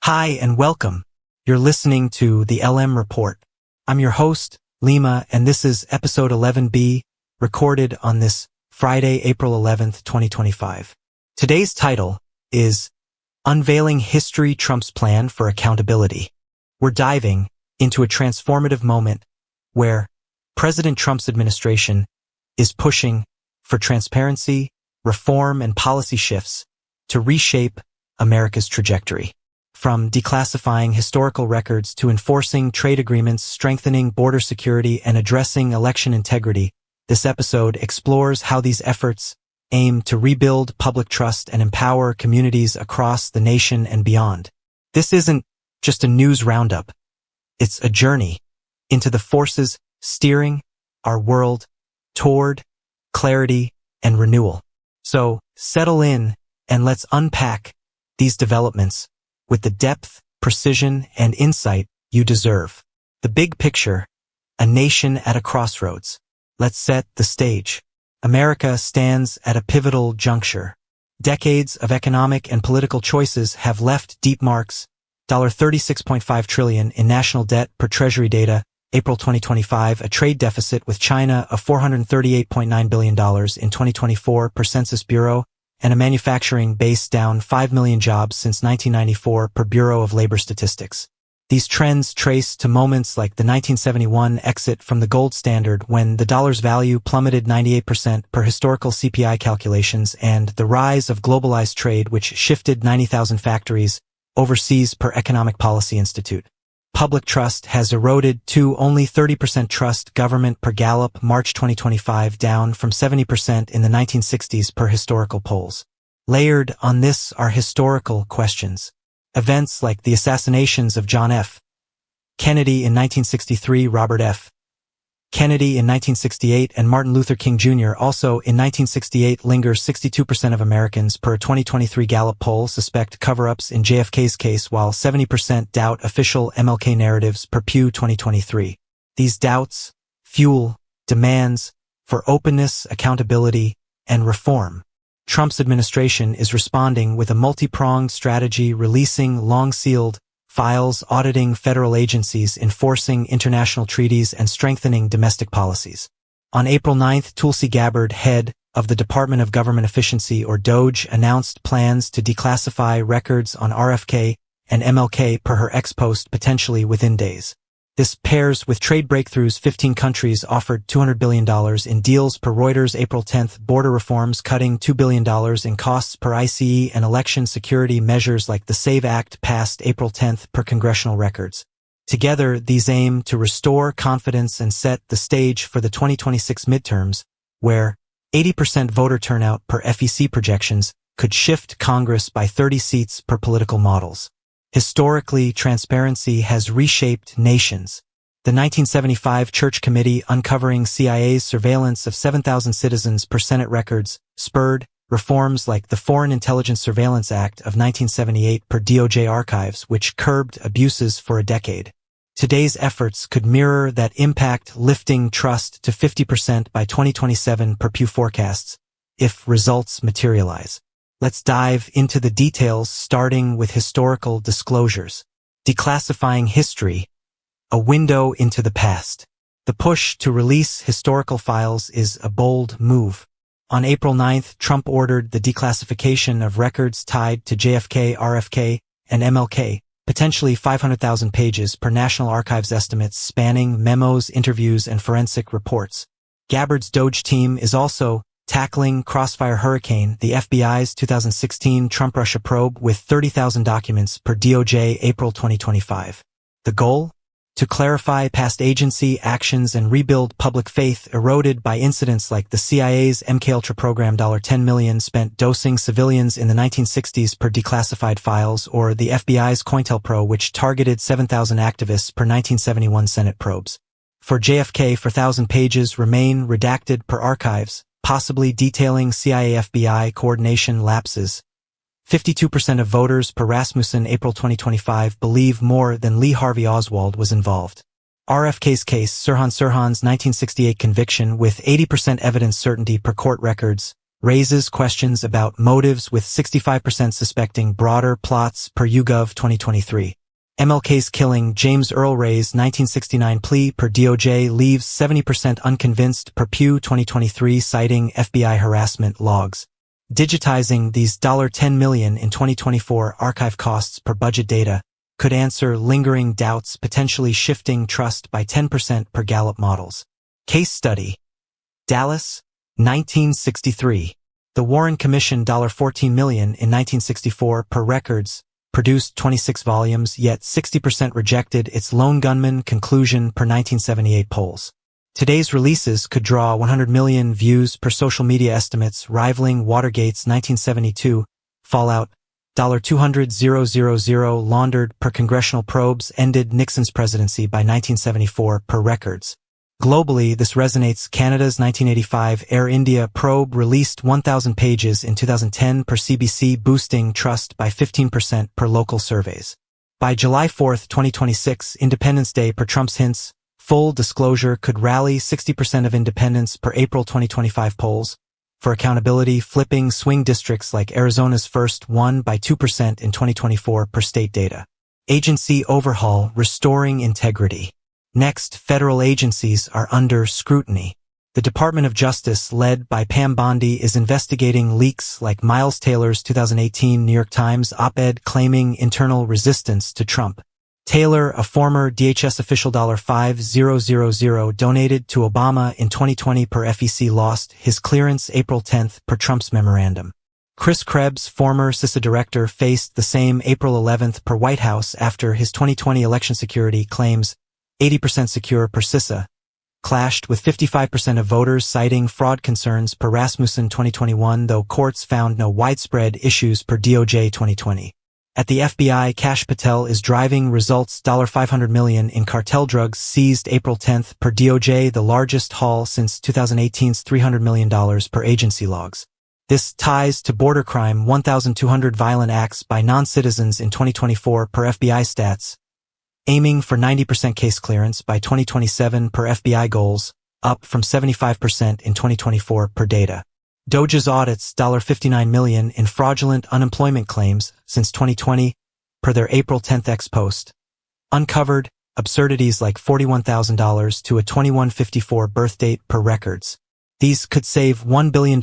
Hi and welcome. You're listening to the LM Report. I'm your host, Lima, and this is episode 11B, recorded on this Friday, April 11th, 2025. Today's title is Unveiling History Trump's Plan for Accountability. We're diving into a transformative moment where President Trump's administration is pushing for transparency, reform, and policy shifts to reshape America's trajectory. From declassifying historical records to enforcing trade agreements, strengthening border security, and addressing election integrity, this episode explores how these efforts aim to rebuild public trust and empower communities across the nation and beyond. This isn't just a news roundup. It's a journey into the forces steering our world toward clarity and renewal. So settle in and let's unpack these developments with the depth, precision, and insight you deserve. The big picture, a nation at a crossroads. Let's set the stage. America stands at a pivotal juncture. Decades of economic and political choices have left deep marks. $36.5 trillion in national debt per Treasury data, April 2025, a trade deficit with China of $438.9 billion in 2024 per Census Bureau, and a manufacturing base down 5 million jobs since 1994 per Bureau of Labor Statistics. These trends trace to moments like the 1971 exit from the gold standard when the dollar's value plummeted 98% per historical CPI calculations, and the rise of globalized trade which shifted 90,000 factories overseas per Economic Policy Institute. Public trust has eroded to only 30% trust government per Gallup, March 2025, down from 70% in the 1960s per historical polls. Layered on this are historical questions. Events like the assassinations of John F. Kennedy in 1963, Robert F. Kennedy in 1968, and Martin Luther King Jr. also in 1968 linger. 62% of Americans per a 2023 Gallup poll suspect cover-ups in JFK's case, while 70% doubt official MLK narratives per Pew 2023. These doubts fuel demands for openness, accountability, and reform. Trump's administration is responding with a multi-pronged strategy, releasing long-sealed files, auditing federal agencies, enforcing international treaties, and strengthening domestic policies. On April 9th, Tulsi Gabbard, head of the Department of Government Efficiency, or DOGE, announced plans to declassify records on RFK and MLK per her ex-post, potentially within days. This pairs with trade breakthroughs. 15 countries offered $200 billion in deals per Reuters. April 10th, border reforms cutting $2 billion in costs per ICE, and election security measures like the SAVE Act passed April 10th per congressional records. Together, these aim to restore confidence and set the stage for the 2026 midterms, where 80% voter turnout per FEC projections could shift Congress by 30 seats per political models. Historically, transparency has reshaped nations. The 1975 Church Committee uncovering CIA's surveillance of 7,000 citizens per Senate records spurred reforms like the Foreign Intelligence Surveillance Act of 1978 per DOJ archives, which curbed abuses for a decade. Today's efforts could mirror that impact, lifting trust to 50% by 2027 per Pew forecasts, if results materialize. Let's dive into the details, starting with historical disclosures. Declassifying history, a window into the past. The push to release historical files is a bold move. On April 9th, Trump ordered the declassification of records tied to JFK, RFK, and MLK, potentially 500,000 pages per National Archives estimates spanning memos, interviews, and forensic reports. Gabbard's DOGE team is also tackling Crossfire Hurricane, the FBI's 2016 Trump-Russia probe, with 30,000 documents per DOJ, April 2025. The goal? To clarify past agency actions and rebuild public faith eroded by incidents like the CIA's MKUltra program, $10 million spent dosing civilians in the 1960s per declassified files, or the FBI's COINTELPRO, which targeted 7,000 activists per 1971 Senate probes. For JFK, 4,000 pages remain redacted per archives, possibly detailing CIA-FBI coordination lapses. 52% of voters per Rasmussen, April 2025, believe more than Lee Harvey Oswald was involved. RFK's case, Sirhan's 1968 conviction with 80% evidence certainty per court records, raises questions about motives with 65% suspecting broader plots per YouGov 2023. MLK's killing James Earl Ray's 1969 plea per DOJ leaves 70% unconvinced per Pew 2023 citing FBI harassment logs. Digitizing these $10 million in 2024 archive costs per budget data could answer lingering doubts, potentially shifting trust by 10% per Gallup models. Case study. Dallas, 1963. The Warren Commission $14 million in 1964 per records, produced 26 volumes, yet 60% rejected its lone gunman conclusion per 1978 polls. Today's releases could draw 100 million views per social media estimates, rivaling Watergate's 1972 fallout. $200,000 laundered per congressional probes ended Nixon's presidency by 1974 per records. Globally, this resonates. Canada's 1985 Air India probe released 1,000 pages in 2010 per CBC, boosting trust by 15% per local surveys. By July 4, 2026, Independence Day per Trump's hints, full disclosure could rally 60% of independents per April 2025 polls. For accountability, flipping swing districts like Arizona's first won by 2% in 2024 per state data. Agency overhaul, restoring integrity. Next, federal agencies are under scrutiny. The Department of Justice, led by Pam Bondi, is investigating leaks like Miles Taylor's 2018 New York Times op-ed claiming internal resistance to Trump. Taylor, a former DHS official $5,000 donated to Obama in 2020 per FEC, lost his clearance April 10 per Trump's memorandum. Chris Krebs, former CISA director, faced the same April 11 per White House after his 2020 election security claims 80% secure per CISA clashed with 55% of voters citing fraud concerns per Rasmussen 2021, though courts found no widespread issues per DOJ 2020. At the FBI, Kash Patel is driving results. $500 million in cartel drugs seized April 10 per DOJ, the largest haul since 2018's $300 million per agency logs. This ties to border crime, 1,200 violent acts by non-citizens in 2024 per FBI stats, aiming for 90% case clearance by 2027 per FBI goals, up from 75% in 2024 per data. DOJ's audits $59 million in fraudulent unemployment claims since 2020 per their April 10 ex post. Uncovered absurdities like $41,000 to a 2154 birth date per records. These could save $1 billion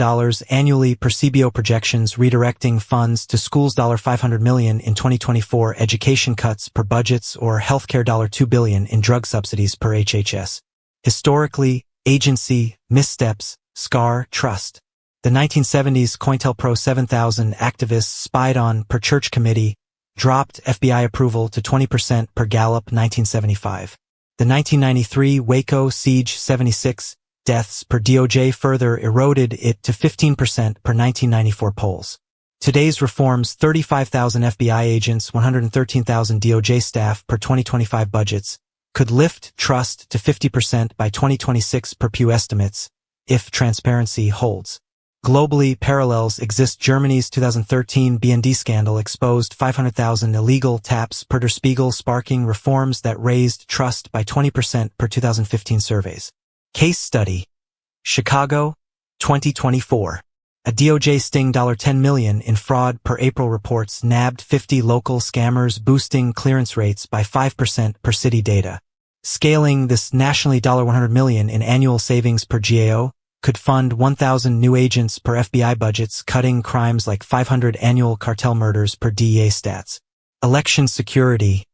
annually per CBO projections, redirecting funds to schools. $500 million in 2024 education cuts per budgets, or healthcare $2 billion in drug subsidies per HHS. Historically, agency missteps scar trust. The 1970s COINTELPRO 7,000 activists spied on per church committee dropped FBI approval to 20% per Gallup 1975. The 1993 Waco siege 76 deaths per DOJ further eroded it to 15% per 1994 polls. Today's reforms, 35,000 FBI agents, 113,000 DOJ staff per 2025 budgets, could lift trust to 50% by 2026 per Pew estimates, if transparency holds. Globally, parallels exist. Germany's 2013 BND scandal exposed 500,000 illegal taps per Der Spiegel, sparking reforms that raised trust by 20% per 2015 surveys. Case study. Chicago, 2024. A DOJ sting $10 million in fraud per April reports nabbed 50 local scammers, boosting clearance rates by 5% per city data. Scaling this nationally, $100 million in annual savings per GAO could fund 1,000 new agents per FBI budgets, cutting crimes like 500 annual cartel murders per DEA stats. Election security.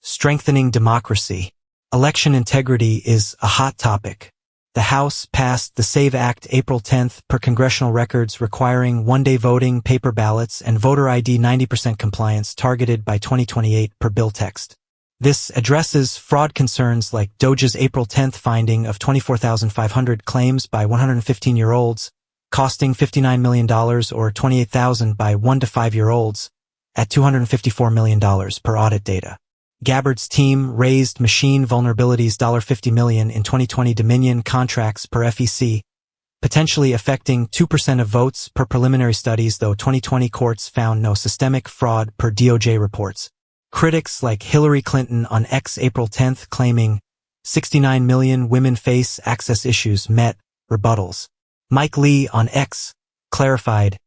Strengthening democracy. Election integrity is a hot topic. The House passed the SAVE Act April 10 per congressional records, requiring one-day voting, paper ballots, and voter ID 90% compliance targeted by 2028 per bill text. This addresses fraud concerns like DOJ's April 10 finding of 24,500 claims by 115-year-olds, costing $59 million, or 28,000 by 1 to 5-year-olds, at $254 million per audit data. Gabbard's team raised machine vulnerabilities $50 million in 2020 Dominion contracts per FEC, potentially affecting 2% of votes per preliminary studies, though 2020 courts found no systemic fraud per DOJ reports. Critics like Hillary Clinton on X April 10 claiming 69 million women face access issues met rebuttals. Mike Lee on X clarified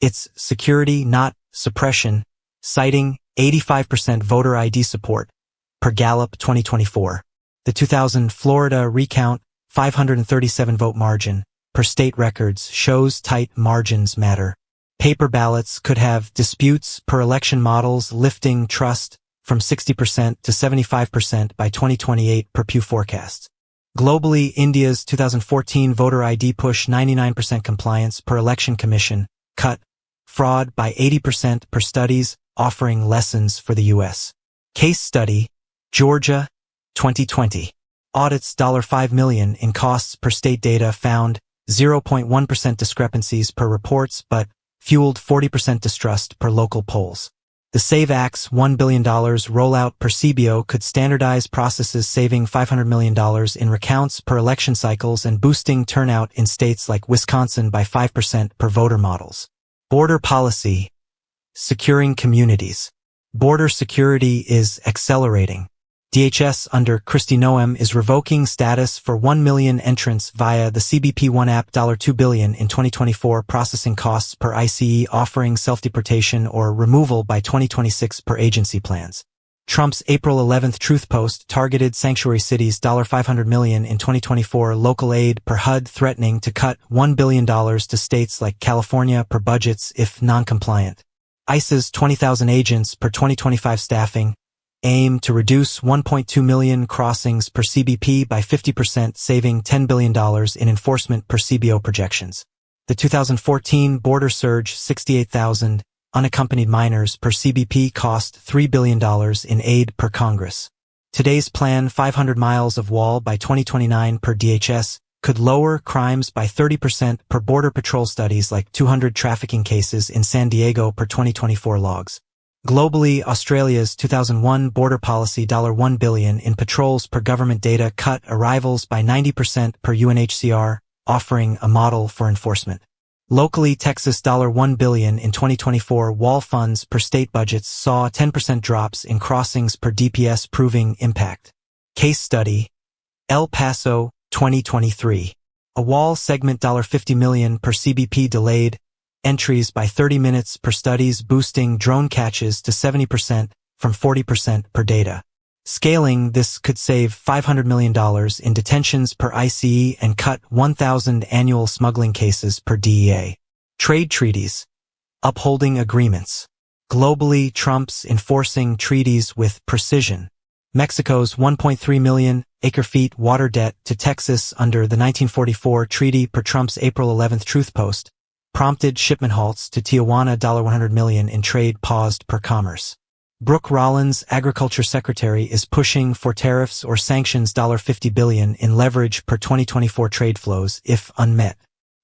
its security, not suppression, citing 85% voter ID support, per Gallup 2024. The 2000 Florida recount, 537 vote margin, per state records, shows tight margins matter. Paper ballots could have disputes per election models, lifting trust from 60% to 75% by 2028 per Pew forecasts. Globally, India's 2014 voter ID push 99% compliance per election commission, cut fraud by 80% per studies, offering lessons for the U.S. Case study, Georgia, 2020. Audits $5 million in costs per state data found 0.1% discrepancies per reports but fueled 40% distrust per local polls. The SAVE Act's $1 billion rollout per CBO could standardize processes, saving $500 million in recounts per election cycles and boosting turnout in states like Wisconsin by 5% per voter models. Border policy. Securing communities. Border security is accelerating. DHS under Kristi Noem is revoking status for 1 million entrants via the CBP One app. $2 billion in 2024 processing costs per ICE, offering self-deportation or removal by 2026 per agency plans. Trump's April 11th Truth Post targeted sanctuary cities. $500 million in 2024 local aid per HUD, threatening to cut $1 billion to states like California per budgets if non-compliant. ICE's 20,000 agents per 2025 staffing aim to reduce 1.2 million crossings per CBP by 50%, saving $10 billion in enforcement per CBO projections. The 2014 border surge, 68,000 unaccompanied minors per CBP, cost $3 billion in aid per Congress. Today's plan, 500 miles of wall by 2029 per DHS, could lower crimes by 30% per Border Patrol, studies like 200 trafficking cases in San Diego per 2024 logs. Globally, Australia's 2001 border policy, $1 billion in patrols per government data, cut arrivals by 90% per UNHCR, offering a model for enforcement. Locally, Texas, $1 billion in 2024 wall funds per state budgets saw 10% drops in crossings per DPS, proving impact. Case study, El Paso, 2023. A wall segment, $50 million per CBP, delayed entries by 30 minutes per studies, boosting drone catches to 70% from 40% per data. Scaling, this could save $500 million in detentions per ICE and cut 1,000 annual smuggling cases per DEA. Trade treaties. Upholding agreements. Globally, Trump's enforcing treaties with precision. Mexico's 1.3 million acre-feet water debt to Texas under the 1944 treaty per Trump's April 11th Truth Post prompted shipment halts to Tijuana. $100 million in trade paused per Commerce. Brooke Rollins, Agriculture Secretary, is pushing for tariffs or sanctions. $50 billion in leverage per 2024 trade flows if unmet.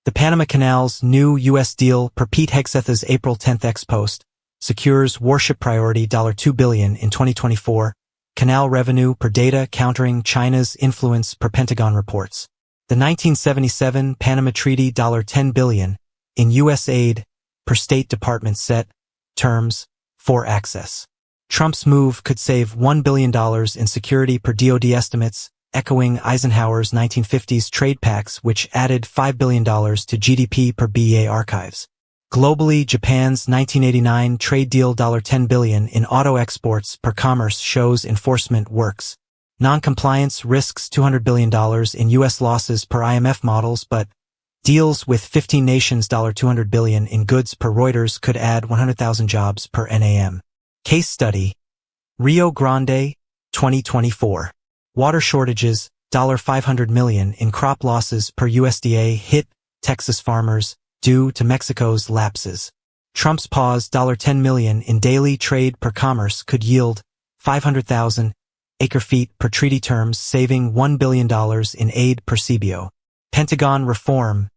The Panama Canal's new U.S. deal per Pete Hegseth's April 10th X post secures warship priority. $2 billion in 2024 canal revenue per data, countering China's influence per Pentagon reports. The 1977 Panama Treaty. $10 billion in U.S. aid per State Department set terms for access. Trump's move could save $1 billion in security per DoD estimates, echoing Eisenhower's 1950s trade pacts, which added $5 billion to GDP per BEA archives. Globally, Japan's 1989 trade deal. $10 billion in auto exports per Commerce shows enforcement works. Non-compliance risks $200 billion in U.S. losses per IMF models, but deals with 15 nations. $200 billion in goods per Reuters could add 100,000 jobs per NAM. Case study, Rio Grande, 2024. Water shortages, $500 million in crop losses per USDA hit Texas farmers due to Mexico's lapses. Trump's pause. $10 million in daily trade per Commerce could yield 500,000 acre-feet per treaty terms, saving $1 billion in aid per CBO. Pentagon reform.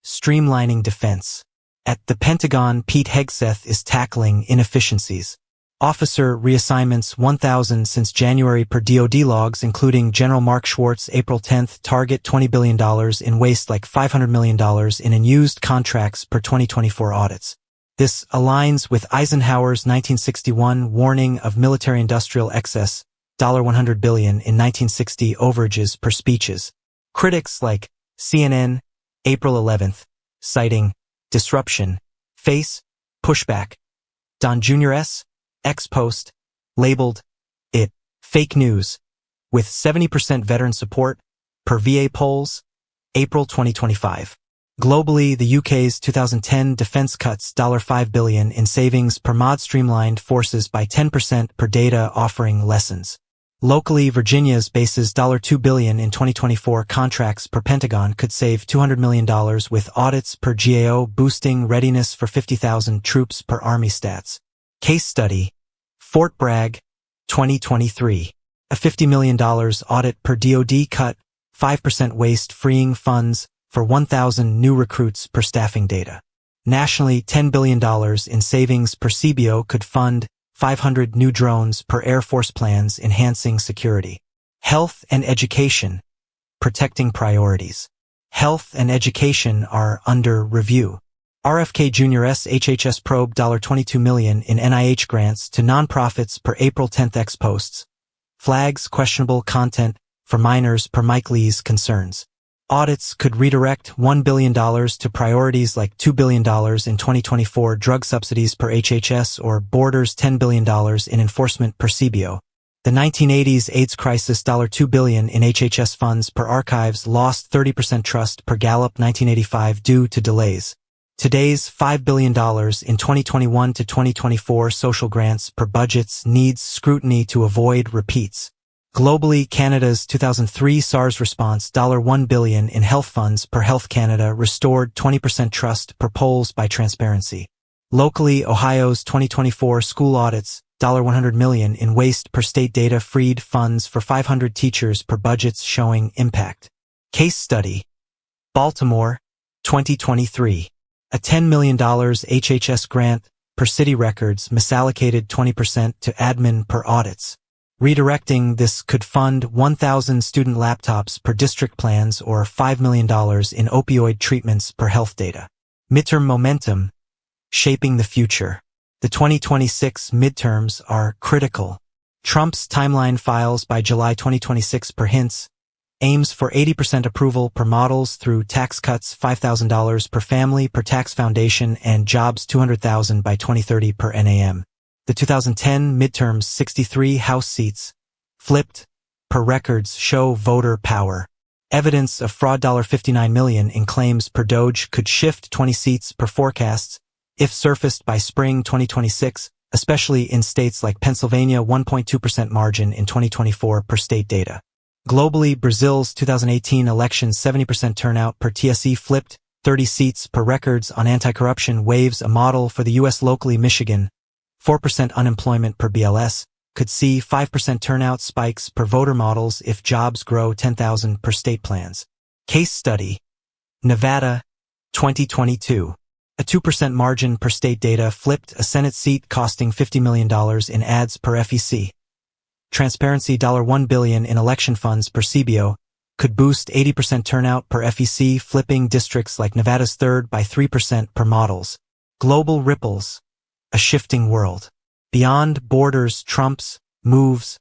Streamlining defense. At the Pentagon, Pete Hegseth is tackling inefficiencies. Officer reassignments 1,000 since January per DoD logs, including General Mark Schwartz April 10th target $20 billion in waste, like $500 million in unused contracts per 2024 audits. This aligns with Eisenhower's 1961 warning of military-industrial excess, $100 billion in 1960 overages per speeches. Critics like CNN, April 11th, citing disruption, face, pushback. Don Jr.'s X post, labeled it fake news, with 70% veteran support, per VA polls, April 2025. Globally, the UK's 2010 defence cuts $5 billion in savings per mod streamlined forces by 10% per data offering lessons. Locally, Virginia's bases $2 billion in 2024 contracts per Pentagon could save $200 million with audits per GAO boosting readiness for 50,000 troops per Army stats. Case study, Fort Bragg, 2023. A $50 million audit per DoD cut 5% waste freeing funds for 1,000 new recruits per staffing data. Nationally, $10 billion in savings per CBO could fund 500 new drones per Air Force plans enhancing security. Health and education, protecting priorities. Health and education are under review. RFK Jr.'s HHS probe $22 million in NIH grants to nonprofits per April 10th X posts. Flags questionable content for minors per Mike Lee's concerns. Audits could redirect $1 billion to priorities like $2 billion in 2024 drug subsidies per HHS or Borders $10 billion in enforcement per CBO. The 1980s AIDS crisis $2 billion in HHS funds per archives lost 30% trust per Gallup 1985 due to delays. Today's $5 billion in 2021 to 2024 social grants per budgets needs scrutiny to avoid repeats. Globally, Canada's 2003 SARS response $1 billion in health funds per Health Canada restored 20% trust per polls by Transparency. Locally, Ohio's 2024 school audits $100 million in waste per state data freed funds for 500 teachers per budgets showing impact. Case study, Baltimore, 2023. A $10 million HHS grant per city records misallocated 20% to admin per audits. Redirecting this could fund 1,000 student laptops per district plans or $5 million in opioid treatments per health data. Midterm momentum, shaping the future. The 2026 midterms are critical. Trump's timeline files by July 2026 per hints, aims for 80% approval per models through tax cuts $5,000 per family per tax foundation and jobs $200,000 by 2030 per NAM. The 2010 midterms 63 House seats, flipped, per records show voter power. Evidence of fraud $59 million in claims per Doge could shift 20 seats per forecasts, if surfaced by spring 2026, especially in states like Pennsylvania 1.2% margin in 2024 per state data. Globally, Brazil's 2018 election 70% turnout per TSE flipped, 30 seats per records on anti-corruption waves a model for the U.S. Locally, Michigan, 4% unemployment per BLS, could see 5% turnout spikes per voter models if jobs grow 10,000 per state plans. Case study, Nevada, 2022. A 2% margin per state data flipped a Senate seat costing $50 million in ads per FEC. Transparency $1 billion in election funds per CBO could boost 80% turnout per FEC, flipping districts like Nevada's 3rd by 3% per models. Global ripples, a shifting world. Beyond borders, Trump's moves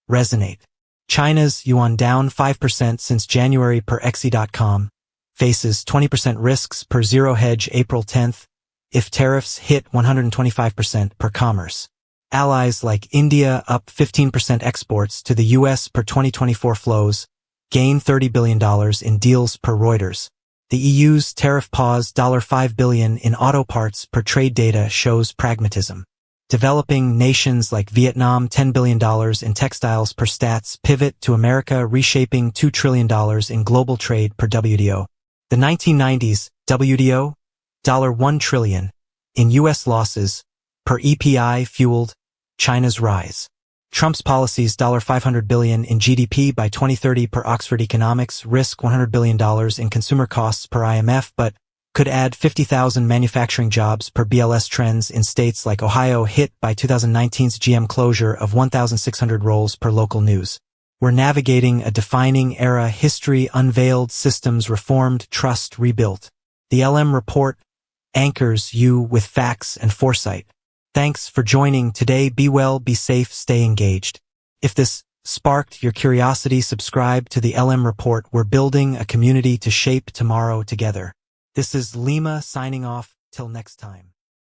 resonate. China's yuan down 5% since January per Xe.com, faces 20% risks per zero hedge April 10th, if tariffs hit 125% per commerce. Allies like India up 15% exports to the U.S. per 2024 flows, gain $30 billion in deals per Reuters. The EU's tariff pause $5 billion in auto parts per trade data shows pragmatism. Developing nations like Vietnam $10 billion in textiles per stats pivot to America reshaping $2 trillion in global trade per WTO. The 1990s, WTO, $1 trillion in U.S. losses per EPI fueled China's rise. Trump's policies $500 billion in GDP by 2030 per Oxford Economics risk $100 billion in consumer costs per IMF but could add 50,000 manufacturing jobs per BLS. Trends in states like Ohio hit by 2019's GM closure of 1,600 roles per local news. We're navigating a defining era, history unveiled, systems reformed, trust rebuilt. The LM Report anchors you with facts and foresight. Thanks for joining today. Be well, be safe, stay engaged. If this sparked your curiosity, subscribe to the LM Report. We're building a community to shape tomorrow together. This is Lima signing off. Till next time.